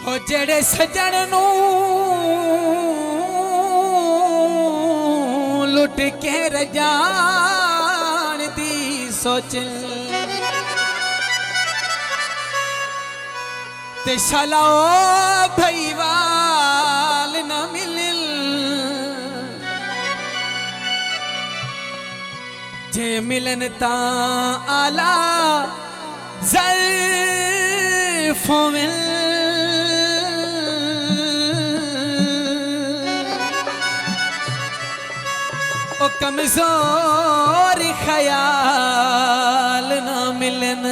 हो जेड़े सजन नू लुट के रजान दी सोच ते शाला ओ भईवाल न मिलिल जे मिलन ता आला ज़ल्फ़ों में ओ कमज़ोर ख्याल न मिलन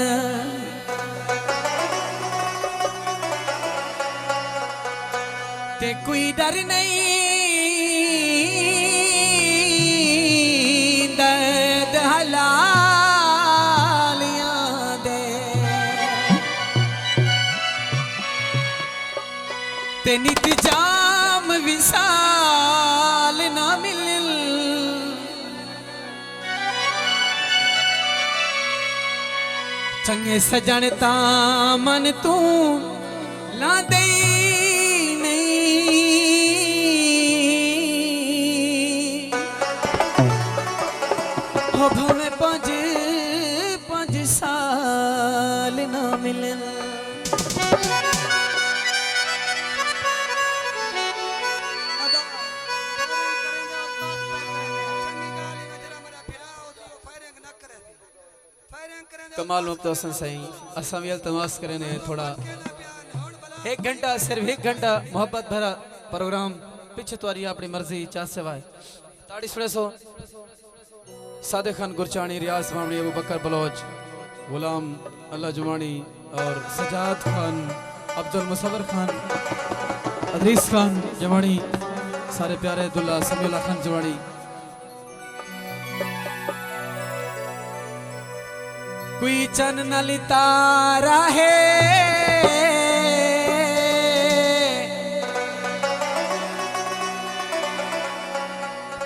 ते कोई डर नहीं दर्द हलालियां दे ते नित जाम विसाल ना मिलन चंगे सजन ता मन तू ला दे भवे पाँच साल ना मिलन कमाल मुफ्त हसन सही असमियल तमाश करने थोड़ा एक घंटा सिर्फ एक घंटा मोहब्बत भरा प्रोग्राम पीछे तो अपनी मर्जी चाह से वाय ताड़ी सुने सो सादिक खान गुरचानी, रियाज मामड़ी, अबू बकर बलोच, गुलाम अल्लाह जुमानी और सजाद खान, अब्दुल मुसव्वर खान, अदरीस खान जमानी, सारे प्यारे दुल्ला समीउल्लाह खान जमानी। कोई चन नली तारा है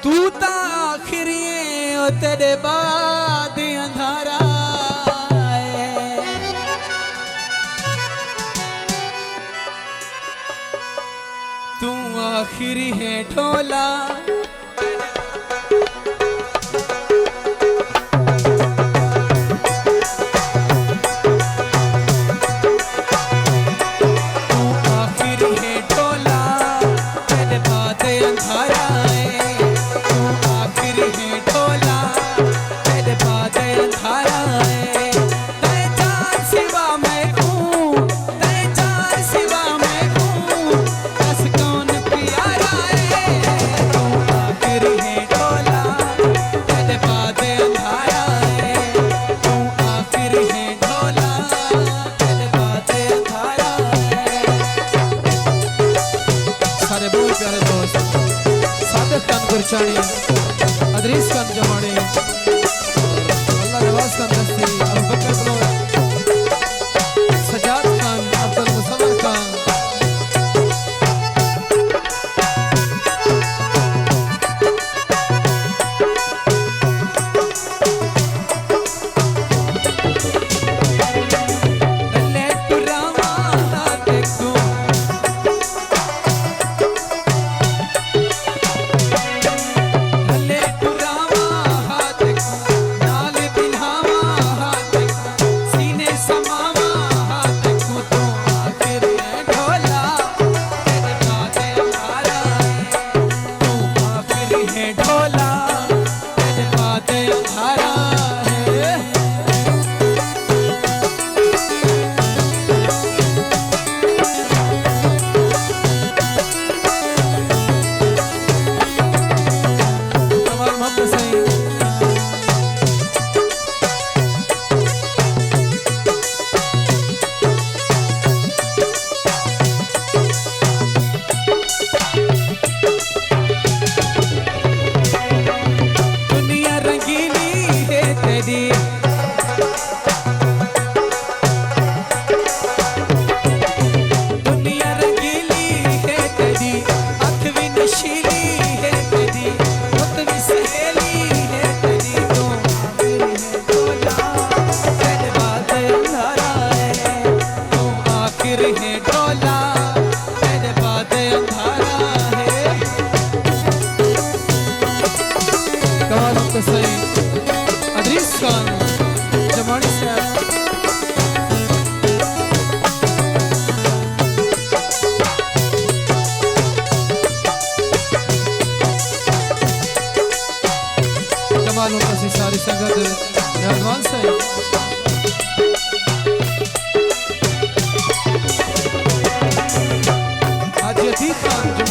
तू ता आखिरी तेरे बाद अंधारा है तू आखिरी है ढोला गुरचानी, अदरीस खान जमानी, अल्लाह नवाज खान दस्ती, अबू बकर बलोच, सजाद खान, अब्दुल मुसव्वर खान।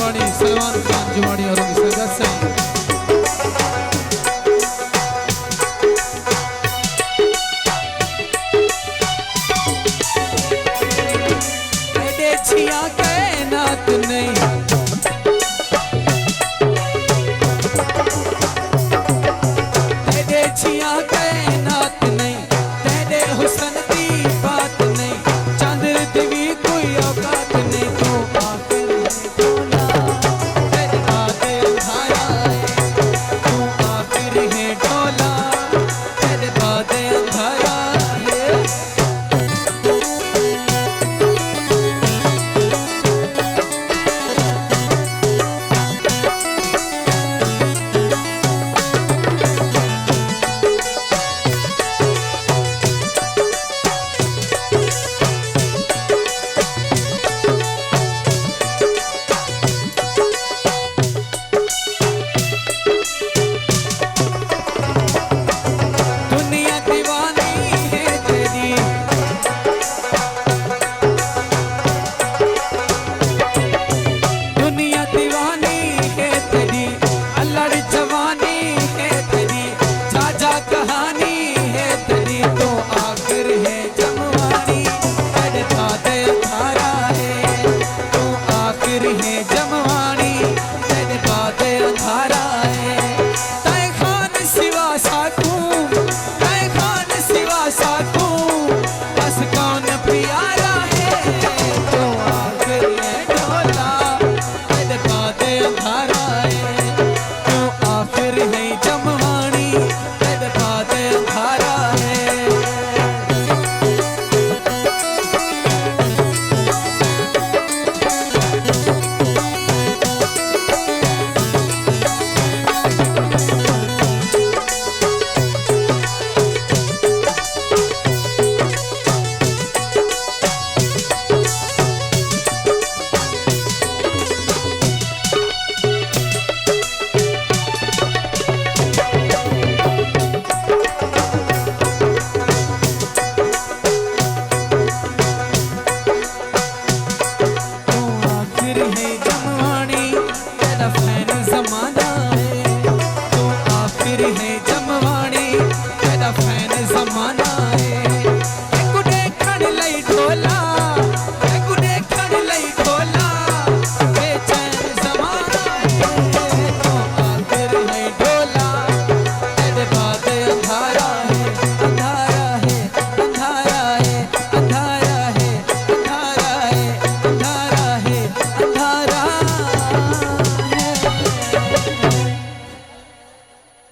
जुमानी सलमान खान जुमानी और उनकी संगत से छिया कायनात नहीं तेरे छिया कायनात नहीं तेरे हुस्न दी बात नहीं चांदर देवी कोई औकात नहीं तो आखिर है डोला तेरे बादे अंधारा है तू आखिर है डोला तेरे बादे अंधारा है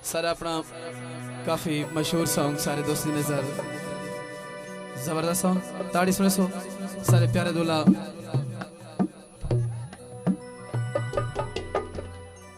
सर अपना काफी मशहूर सॉन्ग सारे दोस्ती नजर जबरदस्त सॉन्ग ताड़ी सुने सो सारे प्यारे दूल्हा